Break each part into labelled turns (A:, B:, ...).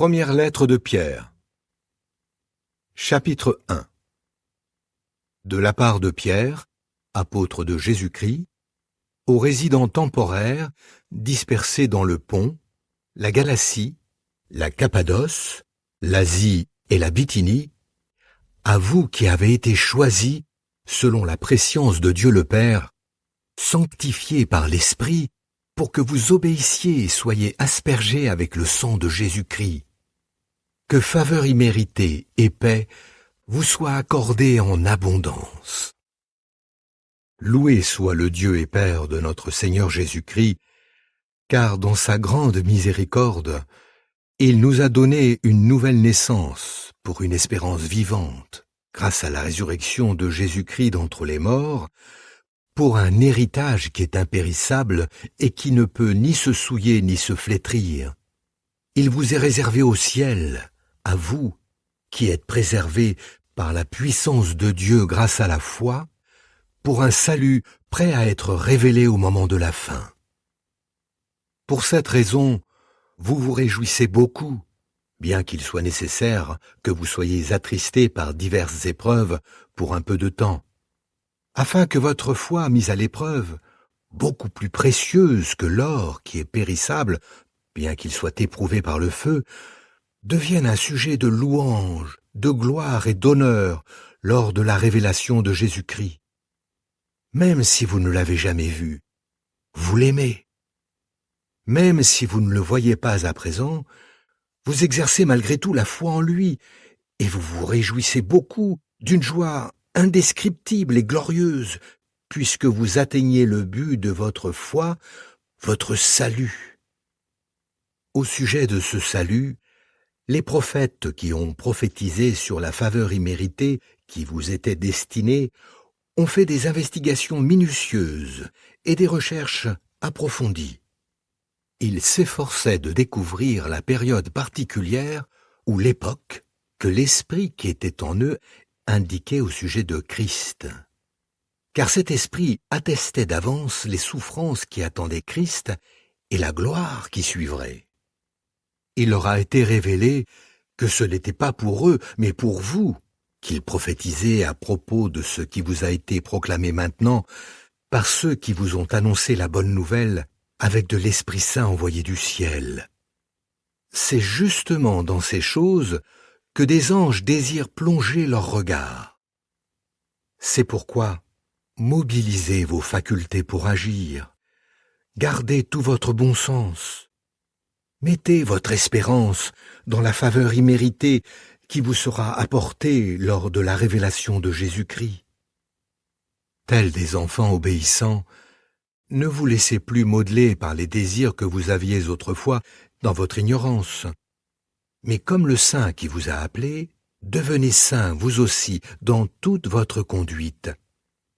A: Première lettre de Pierre. Chapitre 1. De la part de Pierre, apôtre de Jésus-Christ, aux résidents temporaires dispersés dans le Pont, la Galatie, la Cappadoce, l'Asie et la Bithynie, à vous qui avez été choisis selon la prescience de Dieu le Père, sanctifiés par l'Esprit, pour que vous obéissiez et soyez aspergés avec le sang de Jésus-Christ. Que faveur imméritée et paix vous soient accordées en abondance. Loué soit le Dieu et Père de notre Seigneur Jésus-Christ, car dans sa grande miséricorde, il nous a donné une nouvelle naissance pour une espérance vivante, grâce à la résurrection de Jésus-Christ d'entre les morts, pour un héritage qui est impérissable et qui ne peut ni se souiller ni se flétrir. Il vous est réservé au ciel, à vous, qui êtes préservés par la puissance de Dieu grâce à la foi, pour un salut prêt à être révélé au moment de la fin. Pour cette raison, vous vous réjouissez beaucoup, bien qu'il soit nécessaire que vous soyez attristés par diverses épreuves pour un peu de temps, afin que votre foi mise à l'épreuve, beaucoup plus précieuse que l'or qui est périssable, bien qu'il soit éprouvé par le feu, devienne un sujet de louange, de gloire et d'honneur lors de la révélation de Jésus-Christ. Même si vous ne l'avez jamais vu, vous l'aimez. Même si vous ne le voyez pas à présent, vous exercez malgré tout la foi en lui, et vous vous réjouissez beaucoup d'une joie indescriptible et glorieuse, puisque vous atteignez le but de votre foi, votre salut. Au sujet de ce salut, les prophètes qui ont prophétisé sur la faveur imméritée qui vous était destinée ont fait des investigations minutieuses et des recherches approfondies. Ils s'efforçaient de découvrir la période particulière ou l'époque que l'esprit qui était en eux indiquait au sujet de Christ. Car cet esprit attestait d'avance les souffrances qui attendaient Christ et la gloire qui suivrait. Il leur a été révélé que ce n'était pas pour eux, mais pour vous, qu'il prophétisait à propos de ce qui vous a été proclamé maintenant par ceux qui vous ont annoncé la bonne nouvelle avec de l'Esprit Saint envoyé du ciel. C'est justement dans ces choses que des anges désirent plonger leur regard. C'est pourquoi mobilisez vos facultés pour agir, gardez tout votre bon sens, mettez votre espérance dans la faveur imméritée qui vous sera apportée lors de la révélation de Jésus-Christ. Tels des enfants obéissants, ne vous laissez plus modeler par les désirs que vous aviez autrefois dans votre ignorance. Mais comme le Saint qui vous a appelé, devenez saints vous aussi dans toute votre conduite.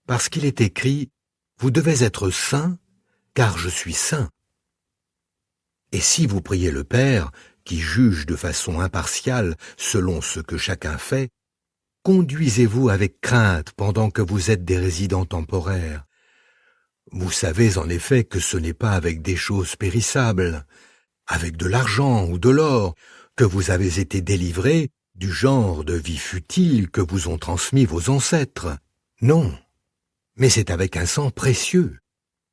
A: Parce qu'il est écrit, vous devez être saints, car je suis saint. Et si vous priez le Père, qui juge de façon impartiale selon ce que chacun fait, conduisez-vous avec crainte pendant que vous êtes des résidents temporaires. Vous savez en effet que ce n'est pas avec des choses périssables, avec de l'argent ou de l'or, que vous avez été délivrés du genre de vie futile que vous ont transmis vos ancêtres. Non, mais c'est avec un sang précieux,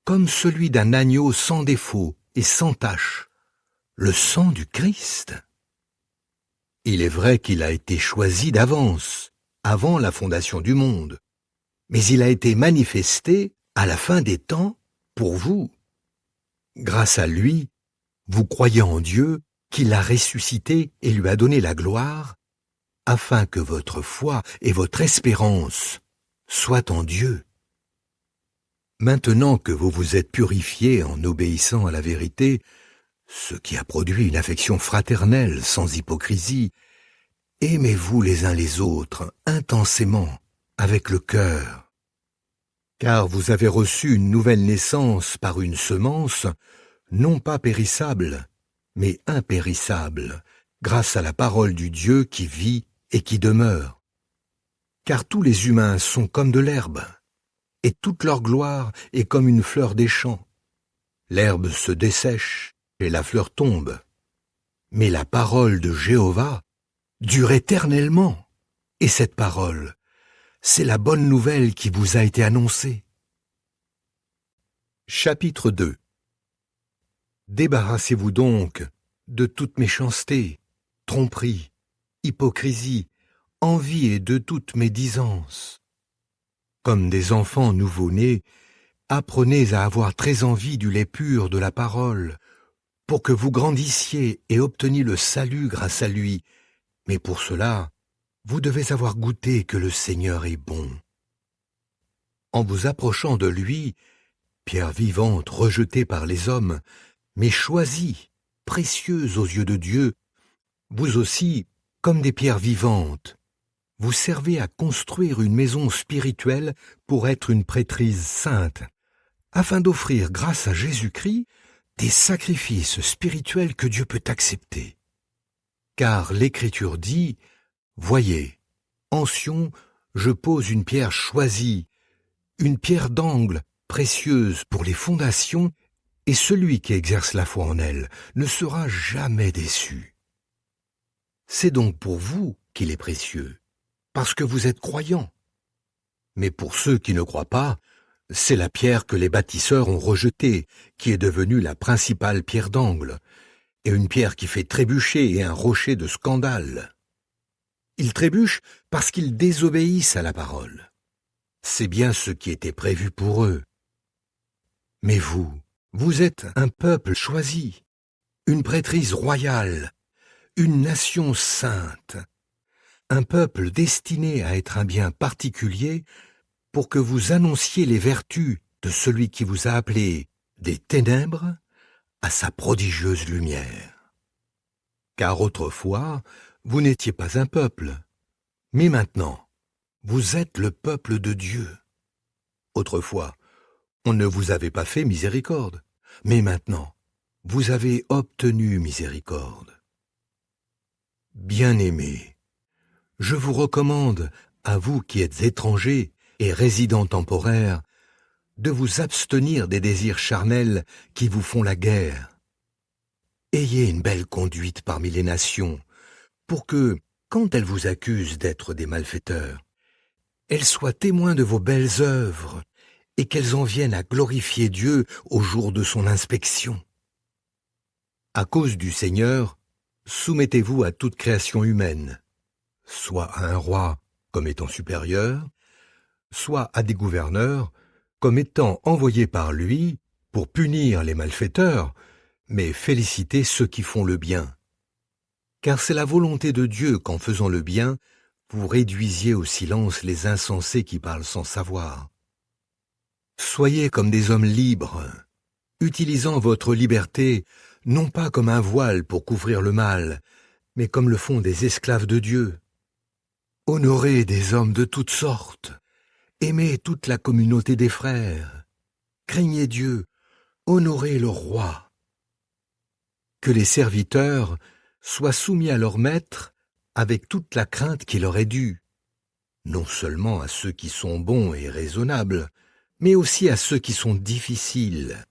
A: comme celui d'un agneau sans défaut et sans tache, le sang du Christ. Il est vrai qu'il a été choisi d'avance, avant la fondation du monde, mais il a été manifesté à la fin des temps pour vous. Grâce à lui, vous croyez en Dieu qui l'a ressuscité et lui a donné la gloire, afin que votre foi et votre espérance soient en Dieu. Maintenant que vous vous êtes purifiés en obéissant à la vérité, ce qui a produit une affection fraternelle sans hypocrisie, aimez-vous les uns les autres intensément, avec le cœur. Car vous avez reçu une nouvelle naissance par une semence, non pas périssable, mais impérissable, grâce à la parole du Dieu qui vit et qui demeure. Car tous les humains sont comme de l'herbe, et toute leur gloire est comme une fleur des champs. L'herbe se dessèche, et la fleur tombe, Mais la parole de Jéhovah dure éternellement. Et cette parole, c'est la bonne nouvelle qui vous a été annoncée. Chapitre 2. Débarrassez-vous donc de toute méchanceté, tromperie, hypocrisie, envie et de toute médisance. Comme des enfants nouveau-nés, apprenez à avoir très envie du lait pur de la parole, pour que vous grandissiez et obteniez le salut grâce à lui. Mais pour cela, vous devez avoir goûté que le Seigneur est bon. En vous approchant de lui, pierre vivante rejetée par les hommes, mais choisie, précieuse aux yeux de Dieu, vous aussi, comme des pierres vivantes, vous servez à construire une maison spirituelle pour être une prêtrise sainte, afin d'offrir grâce à Jésus-Christ des sacrifices spirituels que Dieu peut accepter. Car l'Écriture dit, « Voyez, en Sion, je pose une pierre choisie, une pierre d'angle précieuse pour les fondations, et celui qui exerce la foi en elle ne sera jamais déçu. » C'est donc pour vous qu'il est précieux, parce que vous êtes croyants. Mais pour ceux qui ne croient pas, c'est la pierre que les bâtisseurs ont rejetée, qui est devenue la principale pierre d'angle, et une pierre qui fait trébucher et un rocher de scandale. Ils trébuchent parce qu'ils désobéissent à la parole. C'est bien ce qui était prévu pour eux. Mais vous êtes un peuple choisi, une prêtrise royale, une nation sainte, un peuple destiné à être un bien particulier pour que vous annonciez les vertus de celui qui vous a appelé des ténèbres à sa prodigieuse lumière. Car autrefois, vous n'étiez pas un peuple, mais maintenant, vous êtes le peuple de Dieu. Autrefois, on ne vous avait pas fait miséricorde, mais maintenant, vous avez obtenu miséricorde. Bien-aimés, je vous recommande, à vous qui êtes étrangers et résidents temporaires, de vous abstenir des désirs charnels qui vous font la guerre. Ayez une belle conduite parmi les nations, pour que, quand elles vous accusent d'être des malfaiteurs, elles soient témoins de vos belles œuvres et qu'elles en viennent à glorifier Dieu au jour de son inspection. À cause du Seigneur, soumettez-vous à toute création humaine, soit à un roi comme étant supérieur, soit à des gouverneurs comme étant envoyés par lui pour punir les malfaiteurs, mais féliciter ceux qui font le bien. Car c'est la volonté de Dieu qu'en faisant le bien, vous réduisiez au silence les insensés qui parlent sans savoir. Soyez comme des hommes libres, utilisant votre liberté non pas comme un voile pour couvrir le mal, mais comme le font des esclaves de Dieu. Honorez des hommes de toutes sortes, aimez toute la communauté des frères, craignez Dieu, honorez le roi. Que les serviteurs soient soumis à leur maître avec toute la crainte qui leur est due, non seulement à ceux qui sont bons et raisonnables, mais aussi à ceux qui sont difficiles.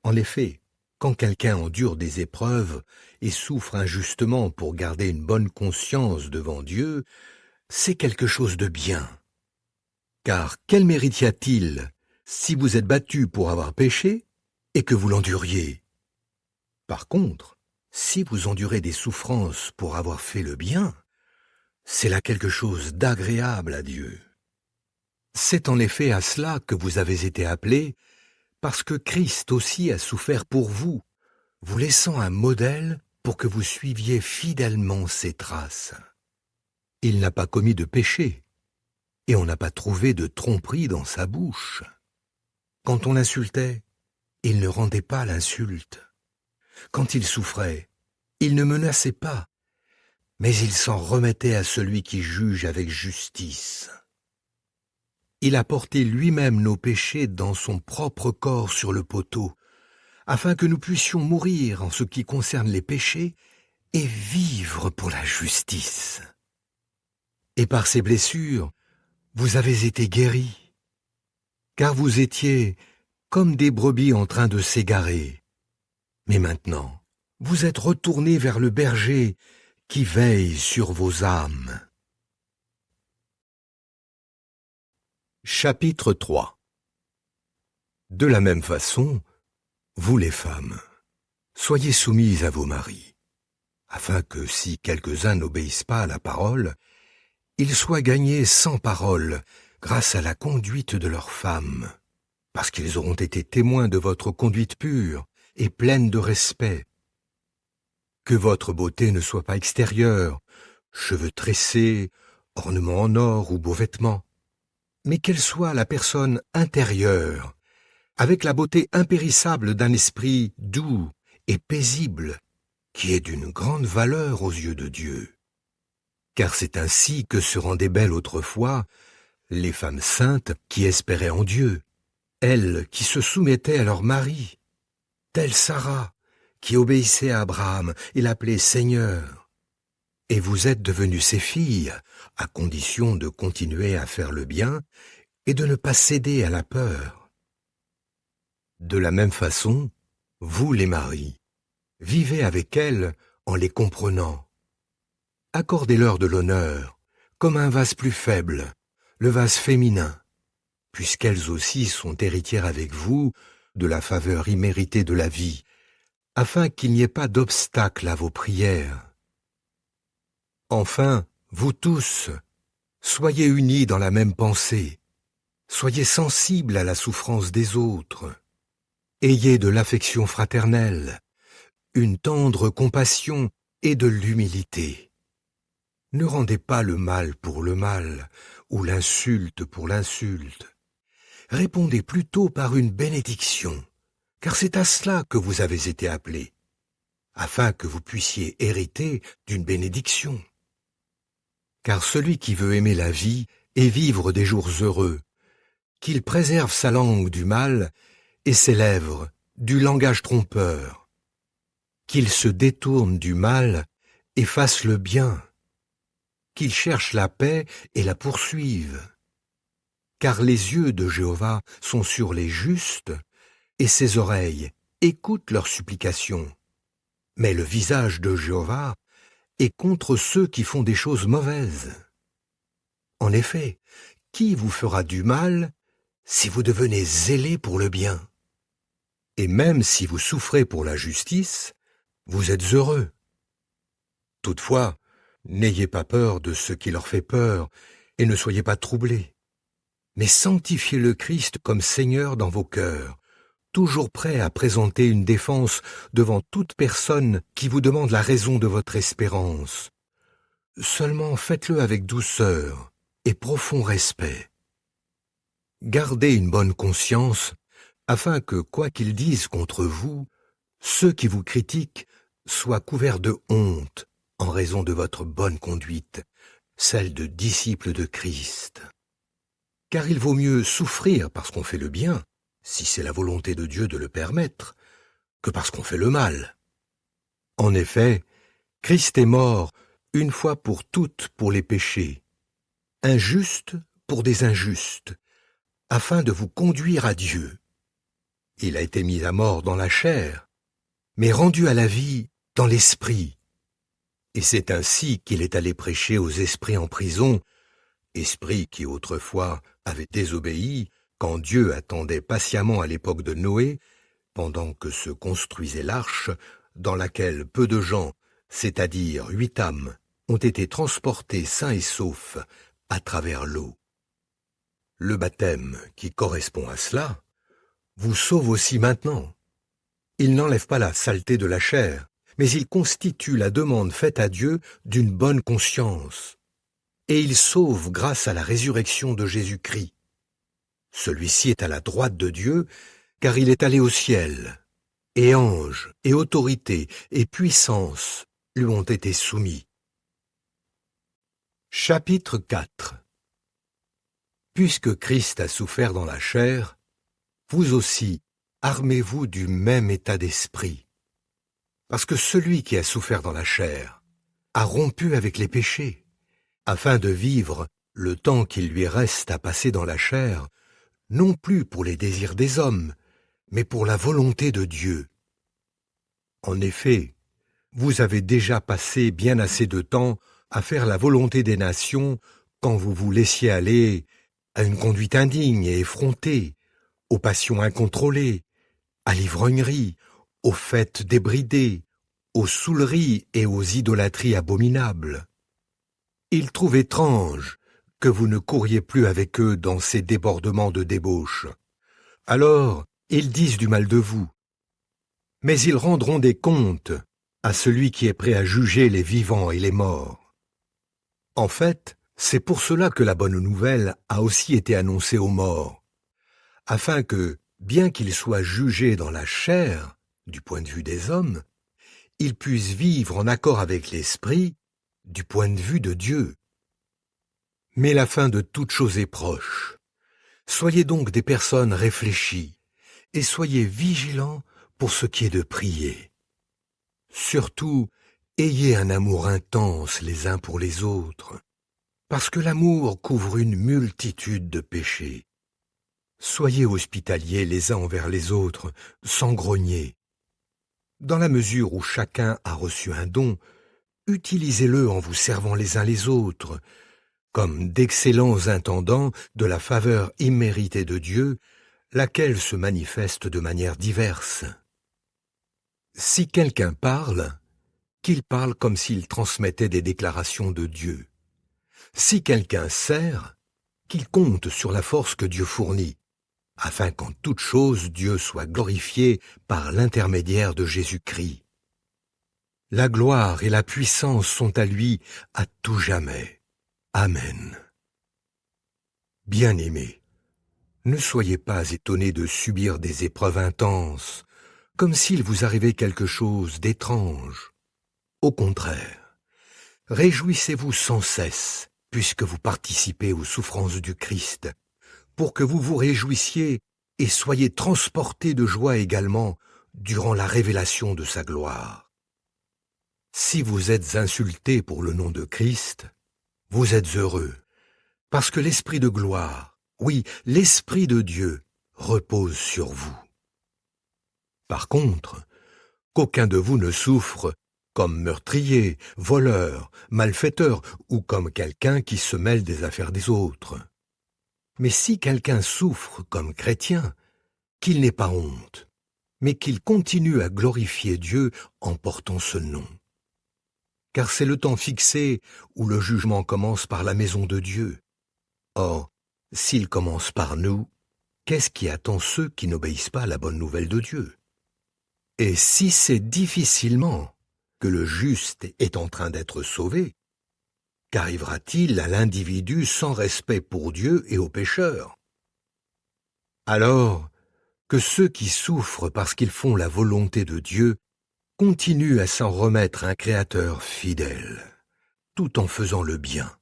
A: En effet, quand quelqu'un endure des épreuves et souffre injustement pour garder une bonne conscience devant Dieu, c'est quelque chose de bien. Car quel mérite y a-t-il si vous êtes battu pour avoir péché et que vous l'enduriez? Par contre, si vous endurez des souffrances pour avoir fait le bien, c'est là quelque chose d'agréable à Dieu. C'est en effet à cela que vous avez été appelés, parce que Christ aussi a souffert pour vous, vous laissant un modèle pour que vous suiviez fidèlement ses traces. Il n'a pas commis de péché, et on n'a pas trouvé de tromperie dans sa bouche. Quand on l'insultait, il ne rendait pas l'insulte. Quand il souffrait, il ne menaçait pas, mais il s'en remettait à celui qui juge avec justice. Il a porté lui-même nos péchés dans son propre corps sur le poteau, afin que nous puissions mourir en ce qui concerne les péchés et vivre pour la justice. Et par ses blessures, vous avez été guéris, car vous étiez comme des brebis en train de s'égarer. Mais maintenant, vous êtes retournés vers le berger qui veille sur vos âmes. Chapitre 3. De la même façon, vous les femmes, soyez soumises à vos maris, afin que si quelques-uns n'obéissent pas à la parole, ils soient gagnés sans parole grâce à la conduite de leurs femmes, parce qu'ils auront été témoins de votre conduite pure et pleine de respect. Que votre beauté ne soit pas extérieure, cheveux tressés, ornements en or ou beaux vêtements, mais qu'elle soit la personne intérieure, avec la beauté impérissable d'un esprit doux et paisible, qui est d'une grande valeur aux yeux de Dieu. Car c'est ainsi que se rendaient belles autrefois les femmes saintes qui espéraient en Dieu, elles qui se soumettaient à leur mari, telle Sarah, qui obéissait à Abraham et l'appelait Seigneur. Et vous êtes devenues ses filles, à condition de continuer à faire le bien et de ne pas céder à la peur. De la même façon, vous les maris, vivez avec elles en les comprenant. Accordez-leur de l'honneur, comme un vase plus faible, le vase féminin, puisqu'elles aussi sont héritières avec vous de la faveur imméritée de la vie, afin qu'il n'y ait pas d'obstacle à vos prières. Enfin, vous tous, soyez unis dans la même pensée, soyez sensibles à la souffrance des autres, ayez de l'affection fraternelle, une tendre compassion et de l'humilité. Ne rendez pas le mal pour le mal, ou l'insulte pour l'insulte. Répondez plutôt par une bénédiction, car c'est à cela que vous avez été appelés, afin que vous puissiez hériter d'une bénédiction. Car celui qui veut aimer la vie et vivre des jours heureux, qu'il préserve sa langue du mal et ses lèvres du langage trompeur, qu'il se détourne du mal et fasse le bien, qu'il cherche la paix et la poursuive. Car les yeux de Jéhovah sont sur les justes, et ses oreilles écoutent leurs supplications. Mais le visage de Jéhovah est contre ceux qui font des choses mauvaises. En effet, qui vous fera du mal si vous devenez zélés pour le bien? Et même si vous souffrez pour la justice, vous êtes heureux. Toutefois, n'ayez pas peur de ce qui leur fait peur, et ne soyez pas troublés. Mais sanctifiez le Christ comme Seigneur dans vos cœurs, toujours prêt à présenter une défense devant toute personne qui vous demande la raison de votre espérance. Seulement faites-le avec douceur et profond respect. Gardez une bonne conscience, afin que, quoi qu'ils disent contre vous, ceux qui vous critiquent soient couverts de honte en raison de votre bonne conduite, celle de disciples de Christ. Car il vaut mieux souffrir parce qu'on fait le bien, si c'est la volonté de Dieu de le permettre, que parce qu'on fait le mal. En effet, Christ est mort une fois pour toutes pour les péchés, injuste pour des injustes, afin de vous conduire à Dieu. Il a été mis à mort dans la chair, mais rendu à la vie dans l'esprit. Et c'est ainsi qu'il est allé prêcher aux esprits en prison, esprits qui autrefois avaient désobéi quand Dieu attendait patiemment à l'époque de Noé, pendant que se construisait l'arche, dans laquelle peu de gens, c'est-à-dire 8 âmes, ont été transportés sains et saufs à travers l'eau. Le baptême, qui correspond à cela, vous sauve aussi maintenant. Il n'enlève pas la saleté de la chair, mais il constitue la demande faite à Dieu d'une bonne conscience. Et il sauve grâce à la résurrection de Jésus-Christ. Celui-ci est à la droite de Dieu, car il est allé au ciel, et anges, et autorités, et puissances lui ont été soumis. Chapitre 4. Puisque Christ a souffert dans la chair, vous aussi, armez-vous du même état d'esprit. Parce que celui qui a souffert dans la chair a rompu avec les péchés, afin de vivre le temps qu'il lui reste à passer dans la chair, non plus pour les désirs des hommes, mais pour la volonté de Dieu. En effet, Vous avez déjà passé bien assez de temps à faire la volonté des nations quand vous vous laissiez aller à une conduite indigne et effrontée, aux passions incontrôlées, à l'ivrognerie, aux fêtes débridées, aux saouleries et aux idolâtries abominables. Ils trouvent étrange que vous ne couriez plus avec eux dans ces débordements de débauche. Alors, ils disent du mal de vous. Mais ils rendront des comptes à celui qui est prêt à juger les vivants et les morts. En fait, c'est pour cela que la bonne nouvelle a aussi été annoncée aux morts, afin que, bien qu'ils soient jugés dans la chair, du point de vue des hommes, ils puissent vivre en accord avec l'esprit, du point de vue de Dieu. Mais la fin de toute chose est proche. Soyez donc des personnes réfléchies, et soyez vigilants pour ce qui est de prier. Surtout, ayez un amour intense les uns pour les autres, parce que l'amour couvre une multitude de péchés. Soyez hospitaliers les uns envers les autres, sans grogner. Dans la mesure où chacun a reçu un don, utilisez-le en vous servant les uns les autres, comme d'excellents intendants de la faveur imméritée de Dieu, laquelle se manifeste de manières diverses. Si quelqu'un parle, qu'il parle comme s'il transmettait des déclarations de Dieu. Si quelqu'un sert, qu'il compte sur la force que Dieu fournit, afin qu'en toute chose Dieu soit glorifié par l'intermédiaire de Jésus-Christ. La gloire et la puissance sont à lui à tout jamais. Amen. Bien-aimés, ne soyez pas étonnés de subir des épreuves intenses, comme s'il vous arrivait quelque chose d'étrange. Au contraire, réjouissez-vous sans cesse, puisque vous participez aux souffrances du Christ, pour que vous vous réjouissiez et soyez transportés de joie également durant la révélation de sa gloire. Si vous êtes insultés pour le nom de Christ, vous êtes heureux, parce que l'Esprit de gloire, oui, l'Esprit de Dieu, repose sur vous. Par contre, qu'aucun de vous ne souffre comme meurtrier, voleur, malfaiteur ou comme quelqu'un qui se mêle des affaires des autres. Mais si quelqu'un souffre comme chrétien, qu'il n'ait pas honte, mais qu'il continue à glorifier Dieu en portant ce nom. Car c'est le temps fixé où le jugement commence par la maison de Dieu. Or, s'il commence par nous, qu'est-ce qui attend ceux qui n'obéissent pas à la bonne nouvelle de Dieu? Et si c'est difficilement que le juste est en train d'être sauvé, qu'arrivera-t-il à l'individu sans respect pour Dieu et aux pécheurs? Alors, que ceux qui souffrent parce qu'ils font la volonté de Dieu continuent à s'en remettre à un Créateur fidèle, tout en faisant le bien.